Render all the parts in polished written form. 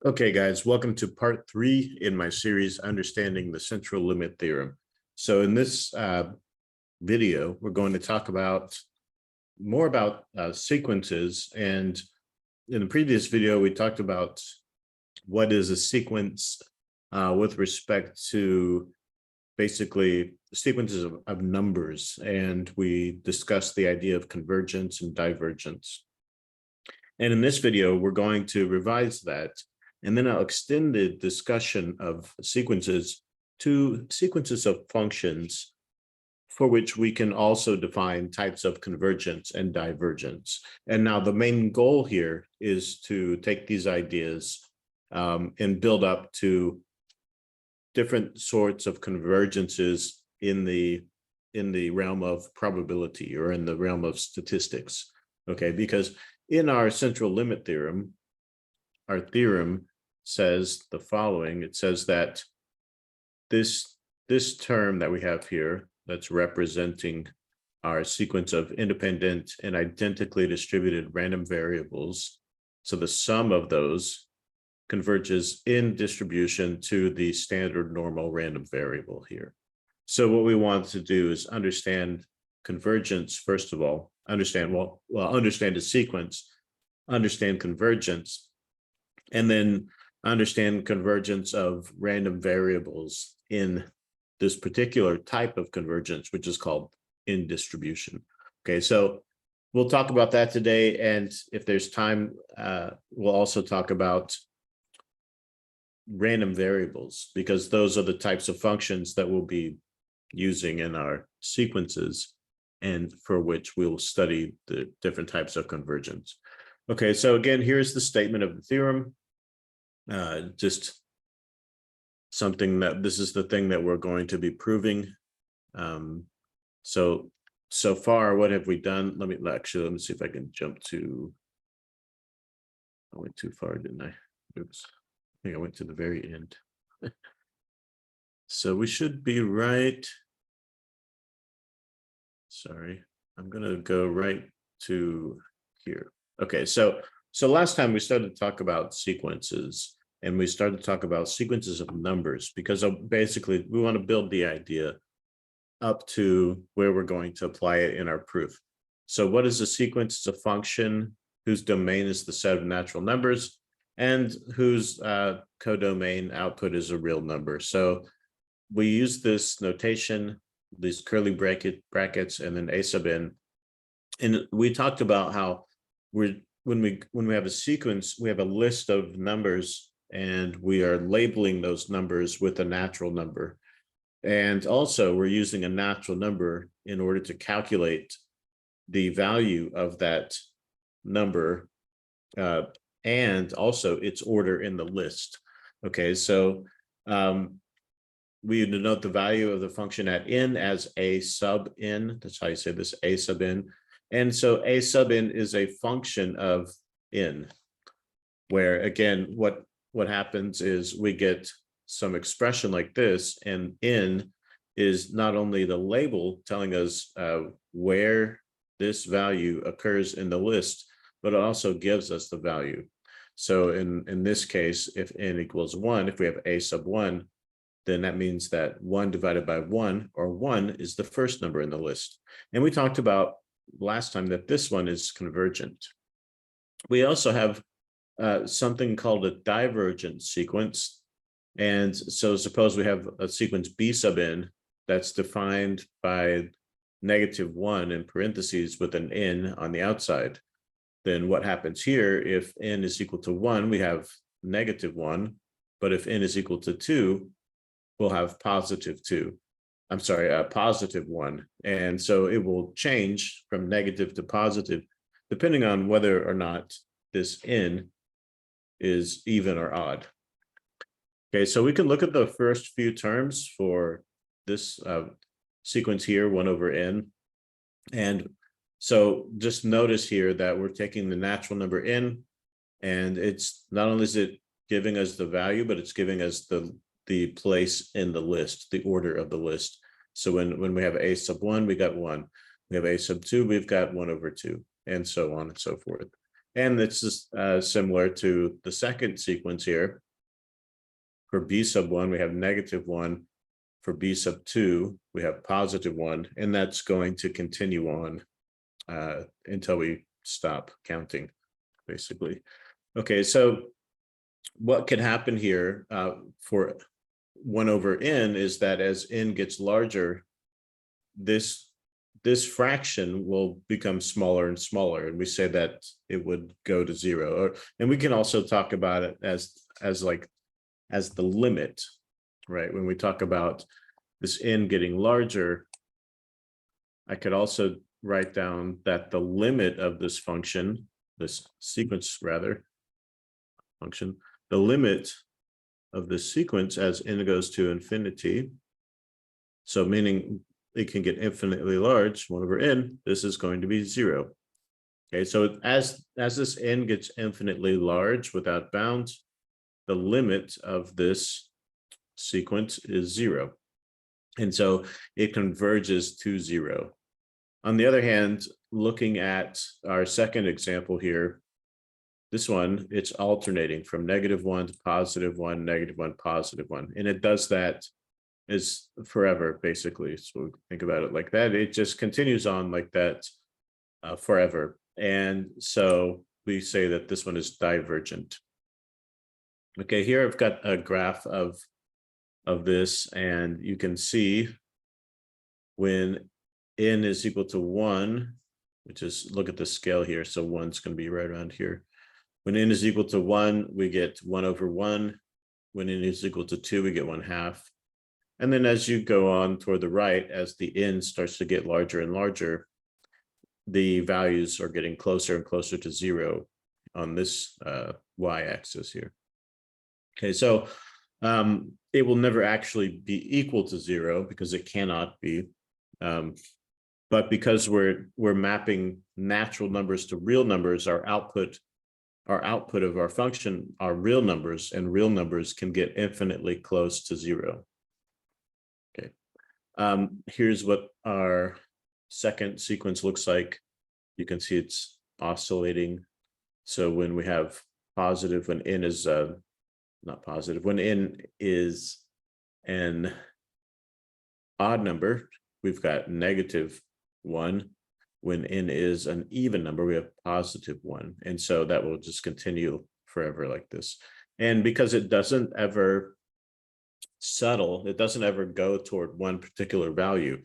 Okay, guys, welcome to part 3 in my series, Understanding the Central Limit Theorem. So in this video, we're going to talk more about sequences. And in the previous video, we talked about what is a sequence with respect to basically sequences of numbers. And we discussed the idea of convergence and divergence. And in this video, we're going to revise that. And then I'll extend the discussion of sequences to sequences of functions for which we can also define types of convergence and divergence. And now the main goal here is to take these ideas and build up to different sorts of convergences in the realm of probability or in the realm of statistics. Okay, because in our central limit theorem, our theorem says the following. It says that this term that we have here, that's representing our sequence of independent and identically distributed random variables. So the sum of those converges in distribution to the standard normal random variable here. So what we want to do is understand convergence, first of all, understand the sequence, understand convergence, and then understand convergence of random variables in this particular type of convergence, which is called in distribution. Okay, so we'll talk about that today. And if there's time, we'll also talk about random variables, because those are the types of functions that we'll be using in our sequences and for which we'll study the different types of convergence. Okay, so again, here's the statement of the theorem. Just something that this is the thing that we're going to be proving. So far, what have we done? Let me see if I can jump to. I went too far, didn't I? Oops. I think I went to the very end. So we should be right. Sorry, I'm gonna go right to here. Okay, so last time we started to talk about sequences, and we started to talk about sequences of numbers, because basically we want to build the idea up to where we're going to apply it in our proof. So what is a sequence? It's a function whose domain is the set of natural numbers and whose codomain output is a real number. So we use this notation, these curly brackets, and then a sub n. And we talked about how when we have a sequence, we have a list of numbers, and we are labeling those numbers with a natural number. And also we're using a natural number in order to calculate the value of that number and also its order in the list. Okay, so we denote the value of the function at n as a sub n. That's how you say this, a sub n. And so a sub n is a function of n, where again, what happens is we get some expression like this, and n is not only the label telling us where this value occurs in the list, but it also gives us the value. So in this case, if n equals 1, if we have a sub 1, then that means that 1 divided by 1, or 1, is the first number in the list. And we talked about last time that this one is convergent. We also have something called a divergent sequence. And so suppose we have a sequence b sub n that's defined by -1 in parentheses with an n on the outside. Then what happens here, if n is equal to 1, we have -1, but if n is equal to 2, we'll have +2. I'm sorry, +1. And so it will change from negative to positive, depending on whether or not this n is even or odd. Okay, so we can look at the first few terms for this sequence here, 1 over n. And so just notice here that we're taking the natural number n, and it's not only is it giving us the value, but it's giving us the place in the list, the order of the list. So when we have a sub 1, we got 1. We have a sub 2, we've got 1 over 2, and so on and so forth. And it's just similar to the second sequence here. For b sub 1, we have -1. For b sub 2, we have +1. And that's going to continue on until we stop counting, basically. Okay, so what could happen here for 1 over n is that as n gets larger, this fraction will become smaller and smaller, and we say that it would go to 0. And we can also talk about it as the limit, right? When we talk about this n getting larger, I could also write down that the limit of this function, this sequence rather, function, the limit of this sequence as n goes to infinity, so meaning it can get infinitely large, 1 over n, this is going to be 0. Okay, so as this n gets infinitely large without bounds, the limit of this sequence is 0. And so it converges to 0. On the other hand, looking at our second example here, this one, it's alternating from -1 to +1, -1, +1. And it does that is forever, basically. So think about it like that. It just continues on like that forever. And so we say that this one is divergent. Okay, here I've got a graph of this, and you can see when n is equal to 1, which is, look at the scale here. So 1's going to be right around here. When n is equal to 1, we get 1 over 1. When n is equal to 2, we get 1/2. And then as you go on toward the right, as the n starts to get larger and larger, the values are getting closer and closer to 0 on this y-axis here. Okay, so it will never actually be equal to 0 because it cannot be. But because we're mapping natural numbers to real numbers, our output of our function are real numbers, and real numbers can get infinitely close to 0. Okay, here's what our second sequence looks like. You can see it's oscillating. So when we have positive, when n is not positive, when n is an odd number, we've got -1. When n is an even number, we have +1. And so that will just continue forever like this. And because it doesn't ever settle, it doesn't ever go toward one particular value,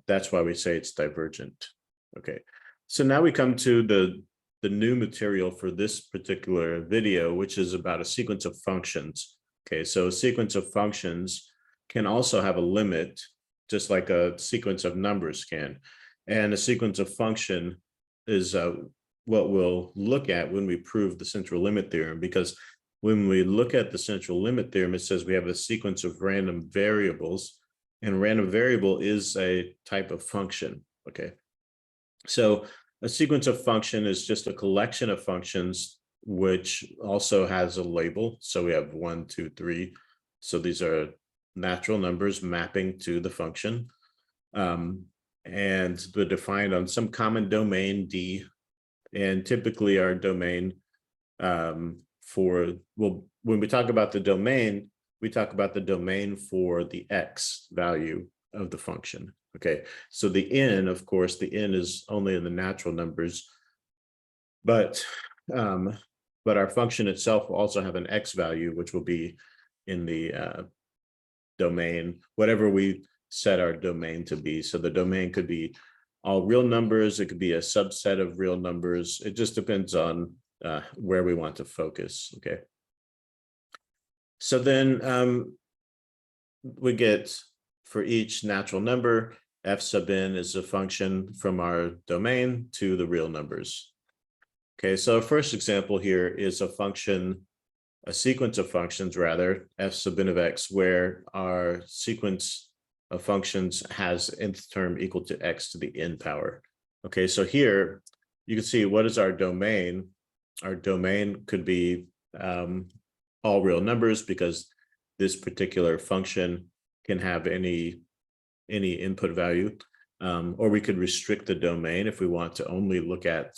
that's why we say it's divergent. Okay, so now we come to the new material for this particular video, which is about a sequence of functions. Okay, so a sequence of functions can also have a limit, just like a sequence of numbers can. And a sequence of function is what we'll look at when we prove the central limit theorem, because when we look at the central limit theorem, it says we have a sequence of random variables, and random variable is a type of function. Okay, so a sequence of function is just a collection of functions which also has a label. So we have 1, 2, 3. So these are natural numbers mapping to the function. And they're defined on some common domain D. And typically our domain when we talk about the domain, we talk about the domain for the x value of the function. Okay, so the n, of course, the n is only in the natural numbers, but our function itself will also have an x value, which will be in the domain, whatever we set our domain to be. So the domain could be all real numbers, it could be a subset of real numbers. It just depends on where we want to focus. Okay, so then we get, for each natural number, f sub n is a function from our domain to the real numbers. Okay, so our first example here is a sequence of functions rather, f sub n of x, where our sequence of functions has nth term equal to x to the n power. Okay, so here you can see, what is our domain? Our domain could be all real numbers, because this particular function can have any input value, or we could restrict the domain if we want to only look at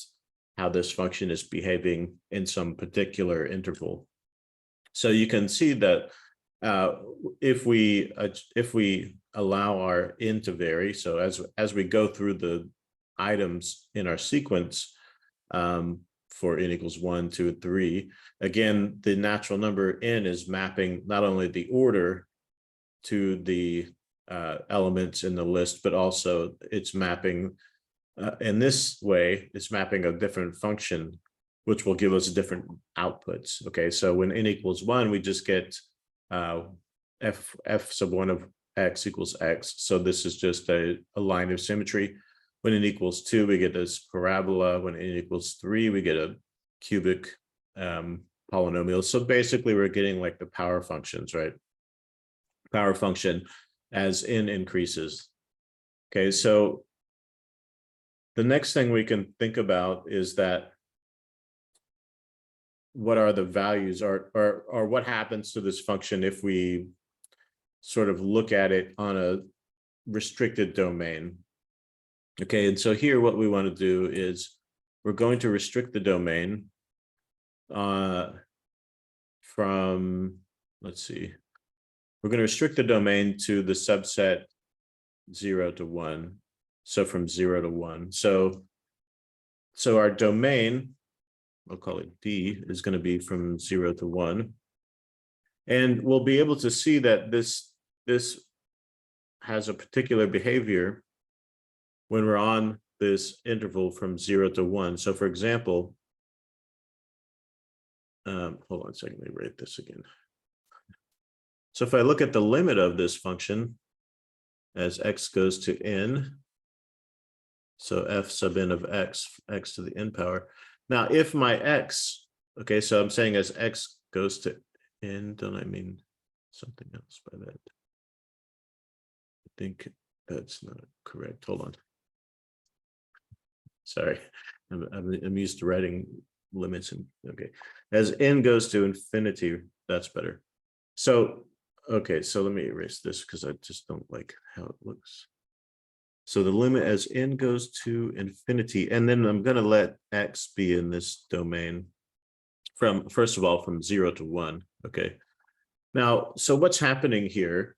how this function is behaving in some particular interval. So you can see that if we allow our n to vary, so as we go through the items in our sequence for n equals 1, 2, 3, again, the natural number n is mapping not only the order to the elements in the list, but also it's mapping in this way, it's mapping a different function, which will give us different outputs. Okay, so when n equals 1, we just get f sub 1 of x equals x. So this is just a line of symmetry. When n equals 2, we get this parabola. When n equals 3, we get a cubic polynomial. So basically, we're getting like the power functions, right? Power function as n increases. Okay, so the next thing we can think about is that what are the values or what happens to this function if we sort of look at it on a restricted domain. Okay, and so here what we want to do is we're going to restrict the domain from, let's see, we're going to restrict the domain to the subset 0 to 1. So from 0 to 1. So our domain, I'll call it D, is going to be from 0 to 1. And we'll be able to see that this has a particular behavior when we're on this interval from 0 to 1. So for example, hold on a second, let me write this again. So if I look at the limit of this function as x goes to n, so f sub n of x, x to the n power. Now, if my x, okay, so I'm saying as x goes to n, don't I mean something else by that? I think that's not correct. Hold on. Sorry, I'm used to writing limits. And okay, as n goes to infinity, that's better. So, okay, so let me erase this because I just don't like how it looks. So the limit as n goes to infinity, and then I'm going to let x be in this domain from, first of all, from 0 to 1. Okay. Now, so what's happening here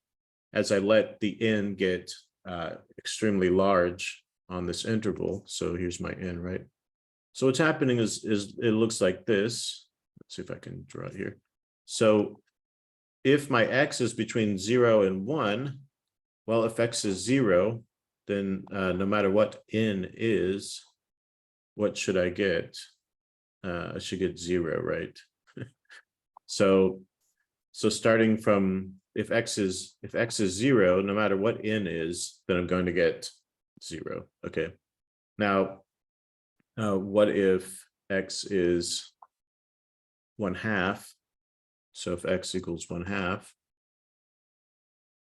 as I let the n get extremely large on this interval? So here's my n, right? So what's happening is it looks like this. Let's see if I can draw it here. So if my x is between 0 and 1, well, if x is 0, then no matter what n is, what should I get? I should get 0, right? So starting from if x is 0, no matter what n is, then I'm going to get 0. Okay. Now, what if x is 1/2? So if x equals 1/2,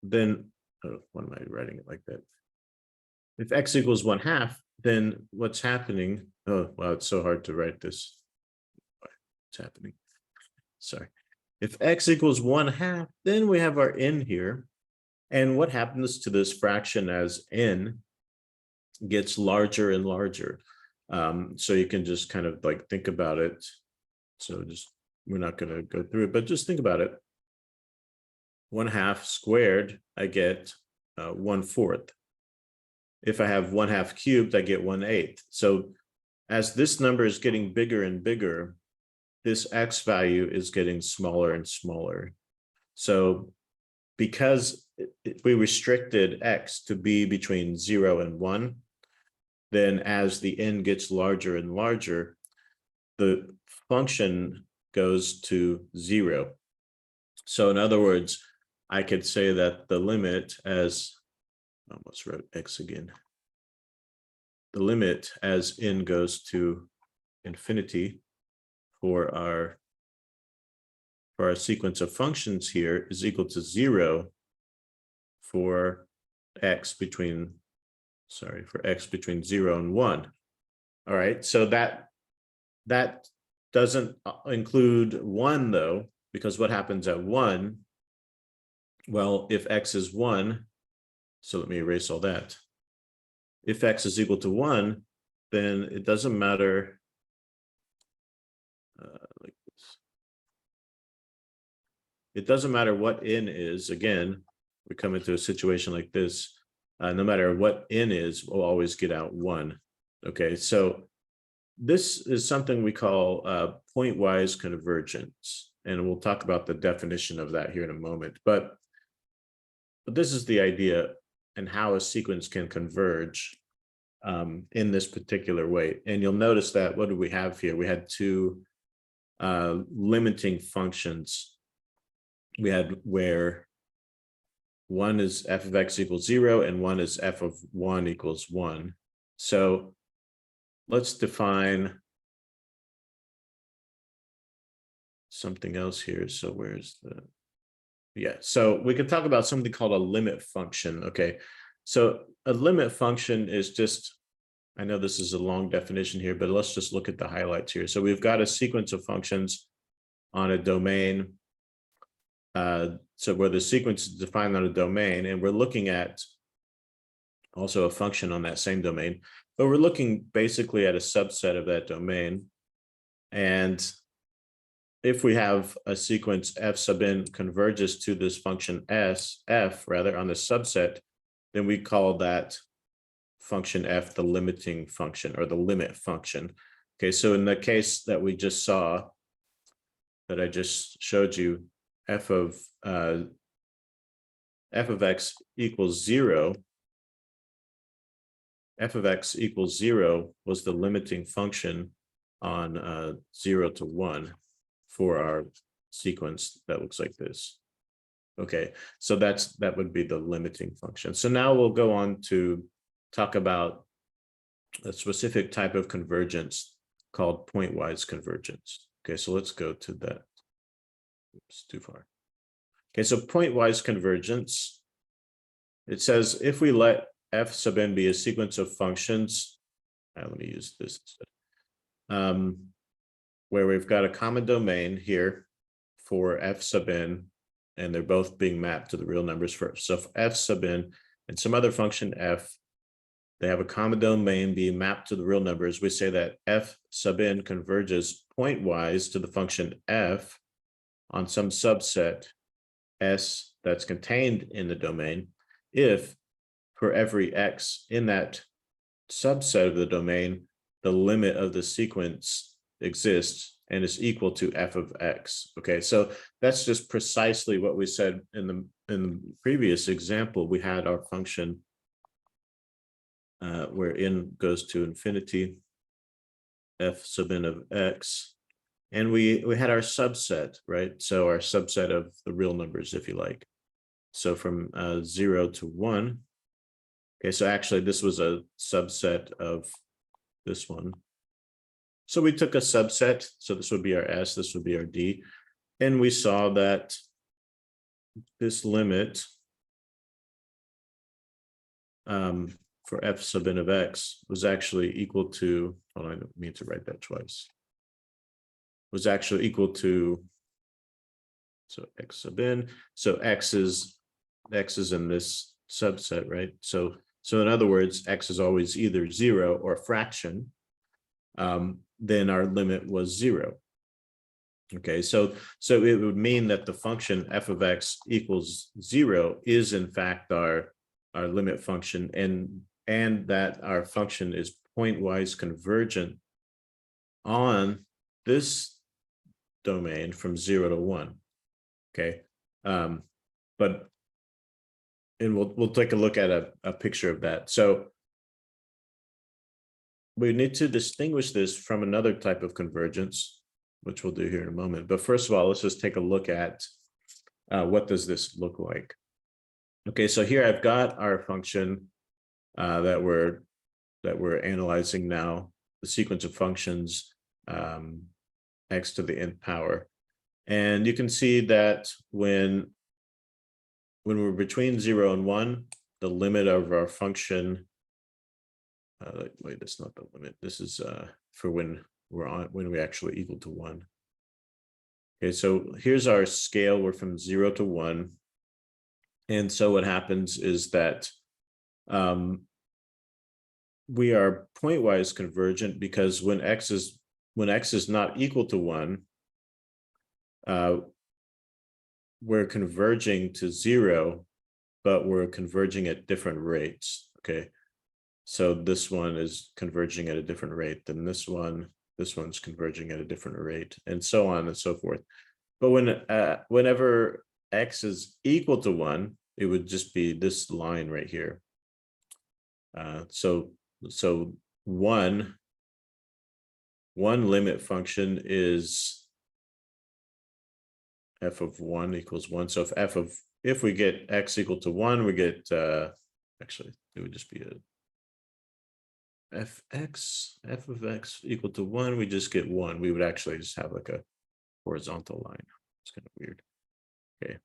then why am I writing it like that? If x equals 1/2, then what's happening? Oh, wow, it's so hard to write this. What's happening? Sorry. If x equals 1/2, then we have our n here. And what happens to this fraction as n gets larger and larger? So you can just kind of like think about it. So just, we're not going to go through it, but just think about it. 1/2 squared, I get 1/4. If I have 1/2 cubed, I get 1/8. So as this number is getting bigger and bigger, this x value is getting smaller and smaller. So because we restricted x to be between 0 and 1, then as the n gets larger and larger, the function goes to 0. So in other words, I could say that the limit as, I almost wrote x again. The limit as n goes to infinity for our sequence of functions here is equal to 0 for x between 0 and 1. All right, so that doesn't include 1 though, because what happens at 1? Well, if x is 1, so let me erase all that. If x is equal to 1, then it doesn't matter it doesn't matter what n is. Again, we come into a situation like this. No matter what n is, we'll always get out 1. Okay, so this is something we call pointwise convergence, and we'll talk about the definition of that here in a moment. But this is the idea and how a sequence can converge in this particular way. And you'll notice that, what do we have here? We had two limiting functions. We had where one is f of x equals 0 and one is f of 1 equals 1. So let's define something else here. So where's the, yeah, so we could talk about something called a limit function. Okay, so a limit function is just, I know this is a long definition here, but let's just look at the highlights here. So we've got a sequence of functions on a domain. So where the sequence is defined on a domain, and we're looking at also a function on that same domain, but we're looking basically at a subset of that domain. And if we have a sequence f sub n converges to this function f rather on the subset, then we call that function f the limiting function or the limit function. Okay, so in the case that we just saw, that I just showed you, f of x equals 0, f of x equals 0 was the limiting function on 0 to 1 for our sequence that looks like this. Okay, so that would be the limiting function. So now we'll go on to talk about a specific type of convergence called pointwise convergence. Okay, so let's go to that. Oops, too far. Okay, so pointwise convergence, it says if we let f sub n be a sequence of functions, let me use this instead, where we've got a common domain here for f sub n, and they're both being mapped to the real numbers first. So if f sub n and some other function f, they have a common domain being mapped to the real numbers, we say that f sub n converges pointwise to the function f on some subset S that's contained in the domain if for every x in that subset of the domain, the limit of the sequence exists and is equal to f of x. Okay, so that's just precisely what we said in the previous example. We had our function where n goes to infinity, f sub n of x, and we had our subset, right? So our subset of the real numbers, if you like. So from 0 to 1. Okay, so actually this was a subset of this one. So we took a subset. So this would be our S, this would be our D. And we saw that this limit for f sub n of x was actually equal to, hold on, I don't mean to write that twice, was actually equal to, so x sub n, so x is in this subset, right? So in other words, x is always either 0 or a fraction. Then our limit was 0. Okay, so it would mean that the function f of x equals 0 is in fact our limit function, and that our function is pointwise convergent on this domain from 0 to 1. Okay, but we'll take a look at a picture of that. So we need to distinguish this from another type of convergence, which we'll do here in a moment. But first of all, let's just take a look at what does this look like. Okay, so here I've got our function that we're analyzing now, the sequence of functions x to the nth power. And you can see that when we're between 0 and 1, the limit of our function, wait, that's not the limit. This is for when we actually equal to 1. Okay, so here's our scale. We're from 0 to 1. And so what happens is that we are pointwise convergent because when x is not equal to 1, we're converging to 0, but we're converging at different rates. Okay. So this one is converging at a different rate than this one. This one's converging at a different rate, and so on and so forth. But whenever x is equal to 1, it would just be this line right here. So one limit function is f of 1 equals 1. So if we get x equal to 1, we get actually it would just be a f of x equal to 1, we just get 1. We would actually just have like a horizontal line. It's kind of weird. Okay.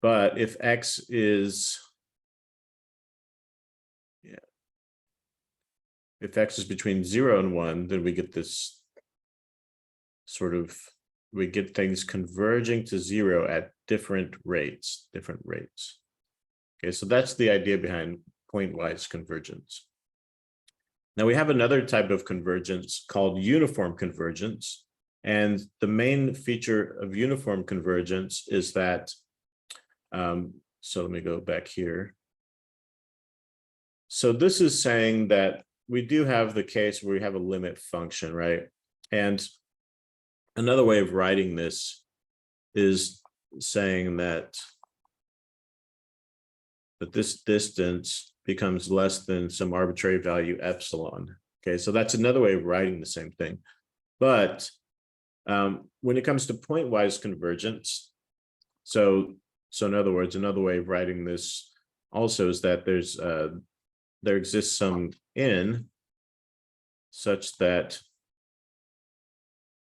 But if x is if x is between 0 and 1, then we get this sort of, we get things converging to 0 at different rates. Okay, so that's the idea behind pointwise convergence. Now we have another type of convergence called uniform convergence. And the main feature of uniform convergence is that, so let me go back here. So this is saying that we do have the case where we have a limit function, right? And another way of writing this is saying that this distance becomes less than some arbitrary value epsilon. Okay, so that's another way of writing the same thing. But when it comes to pointwise convergence, so in other words, another way of writing this also is that there exists some n such that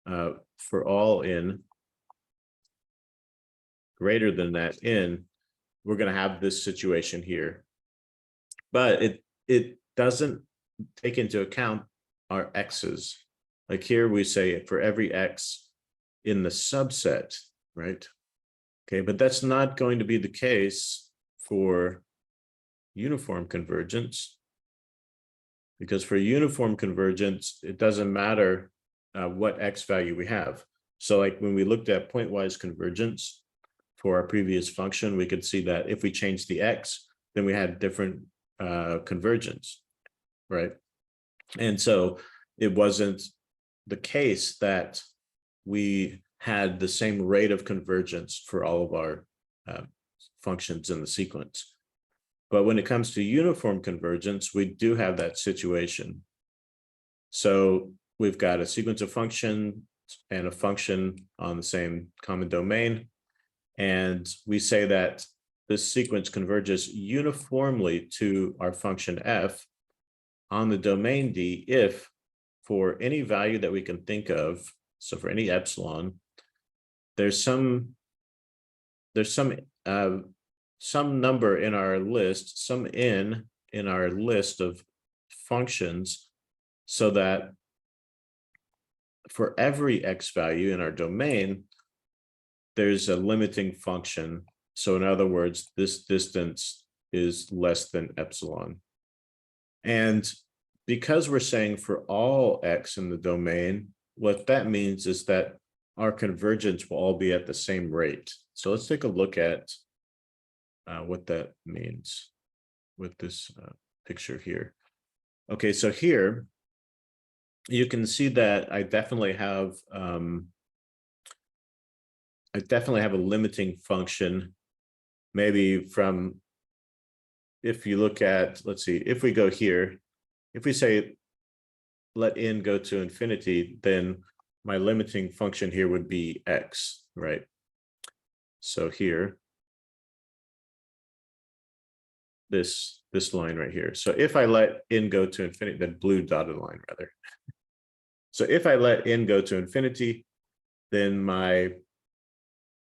for all n greater than that n, we're going to have this situation here. But it doesn't take into account our x's. Like here we say for every x in the subset, right? Okay, but that's not going to be the case for uniform convergence, because for uniform convergence, it doesn't matter what x value we have. So like when we looked at pointwise convergence for our previous function, we could see that if we change the x, then we had different convergence, right? And so it wasn't the case that we had the same rate of convergence for all of our functions in the sequence. But when it comes to uniform convergence, we do have that situation. So we've got a sequence of functions and a function on the same common domain. And we say that this sequence converges uniformly to our function f on the domain D if for any value that we can think of, so for any epsilon, there's some number in our list, some n in our list of functions, so that for every x value in our domain, there's a limiting function. So in other words, this distance is less than epsilon. And because we're saying for all x in the domain, what that means is that our convergence will all be at the same rate. So let's take a look at what that means with this picture here. Okay, so here you can see that I definitely have a limiting function, maybe from, if you look at, let's see, if we go here, if we say let n go to infinity, then my limiting function here would be x, right? So here, this line right here. So if I let n go to infinity, that blue dotted line rather. So if I let n go to infinity, then my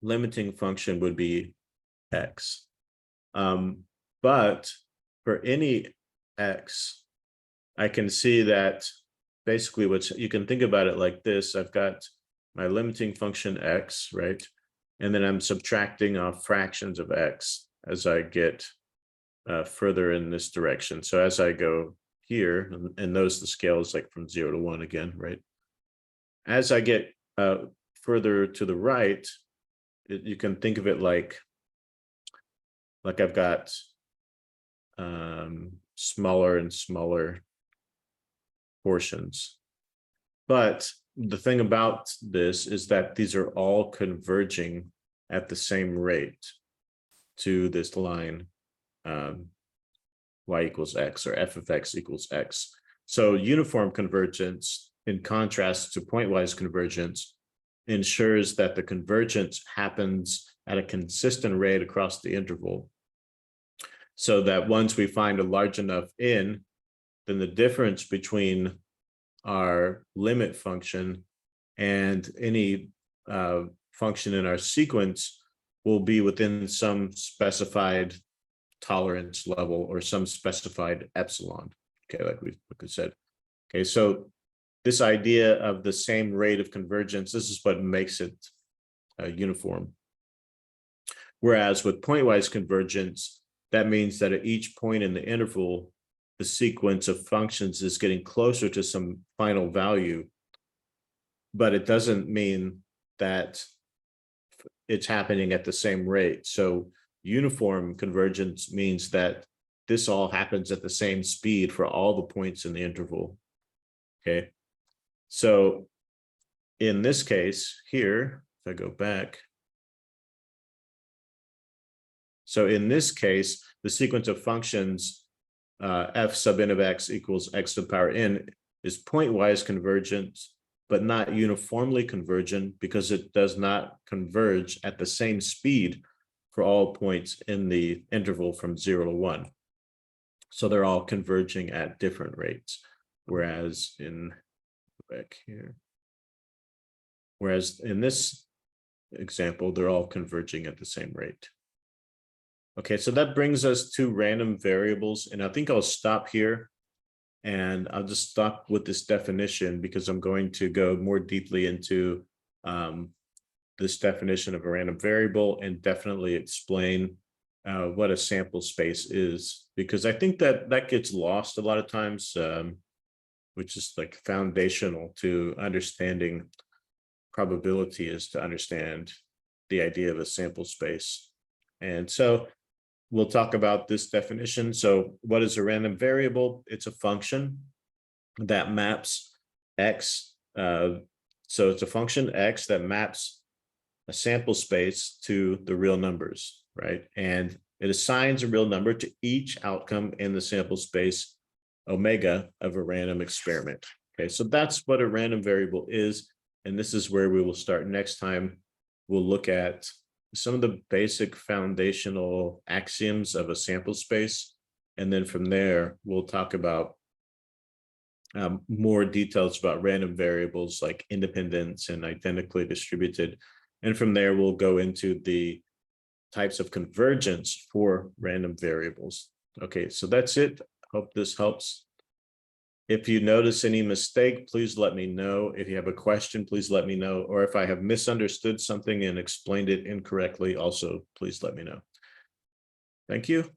limiting function would be x. But for any x, I can see that basically you can think about it like this. I've got my limiting function x, right? And then I'm subtracting off fractions of x as I get further in this direction. So as I go here, and notice the scale is like from 0 to 1 again, right? As I get further to the right, you can think of it like I've got smaller and smaller portions. But the thing about this is that these are all converging at the same rate to this line y equals x, or f of x equals x. So uniform convergence, in contrast to pointwise convergence, ensures that the convergence happens at a consistent rate across the interval, so that once we find a large enough n, then the difference between our limit function and any function in our sequence will be within some specified tolerance level or some specified epsilon. Okay, like we said. Okay, so this idea of the same rate of convergence, this is what makes it uniform. Whereas with pointwise convergence, that means that at each point in the interval, the sequence of functions is getting closer to some final value, but it doesn't mean that it's happening at the same rate. So uniform convergence means that this all happens at the same speed for all the points in the interval. Okay, so in this case here, if I go back, so in this case, the sequence of functions f sub n of x equals x to the power n is pointwise convergent, but not uniformly convergent, because it does not converge at the same speed for all points in the interval from 0 to 1. So they're all converging at different rates. Whereas in this example, they're all converging at the same rate. Okay, so that brings us to random variables, and I think I'll stop here, and I'll just stop with this definition because I'm going to go more deeply into this definition of a random variable and definitely explain what a sample space is, because I think that gets lost a lot of times, which is like foundational to understanding probability, is to understand the idea of a sample space. And so we'll talk about this definition. So what is a random variable? It's a function that maps x. So it's a function x that maps a sample space to the real numbers, right? And it assigns a real number to each outcome in the sample space omega of a random experiment. Okay, so that's what a random variable is. And this is where we will start next time. We'll look at some of the basic foundational axioms of a sample space. And then from there, we'll talk about more details about random variables like independence and identically distributed. And from there, we'll go into the types of convergence for random variables. Okay, so that's it. Hope this helps. If you notice any mistake, please let me know. If you have a question, please let me know. Or if I have misunderstood something and explained it incorrectly, also, please let me know. Thank you.